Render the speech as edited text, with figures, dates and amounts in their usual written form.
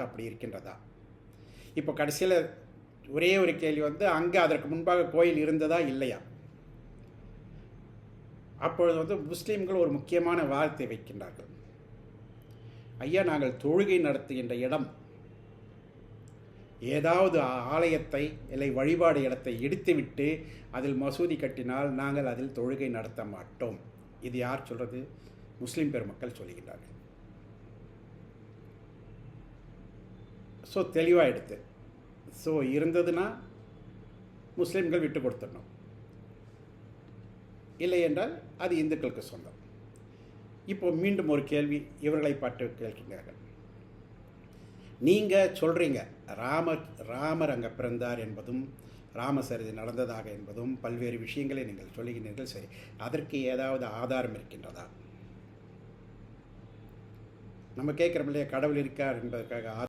அப்படி இருக்கின்றதா? இப்போ கடைசியில் ஒரே ஒரு கேள்வி அங்கே அதற்கு முன்பாக கோயில் இருந்ததா இல்லையா? அப்பொழுது முஸ்லீம்கள் ஒரு முக்கியமான வார்த்தை வைக்கின்றார்கள். ஐயா, நாங்கள் தொழுகை நடத்துகின்ற இடம் ஏதாவது ஆலயத்தை இல்லை வழிபாடு இடத்தை இடித்துவிட்டு அதில் மசூதி கட்டினால் நாங்கள் அதில் தொழுகை நடத்த மாட்டோம். இது யார் சொல்கிறது? முஸ்லீம் பெருமக்கள் சொல்லுகின்றார்கள். ஸோ தெளிவாக எடுத்து ஸோ இருந்ததுன்னா முஸ்லீம்கள் விட்டு கொடுத்துடணும், இல்லை என்றால் அது இந்துக்களுக்கு சொந்தம். இப்போ மீண்டும் ஒரு கேள்வி இவர்களை பார்த்து கேட்கிறார்கள். நீங்கள் சொல்கிறீங்க ராமர் அங்கே பிறந்தார் என்பதும் ராமசரிதை நடந்ததாக என்பதும் பல்வேறு விஷயங்களை நீங்கள் சொல்லுகிறீர்கள். சரி, அதற்கு ஏதாவது ஆதாரம் இருக்கின்றதா? நம்ம கேட்குறோம் இல்லையா, கடவுள் இருக்கார் என்பதற்காக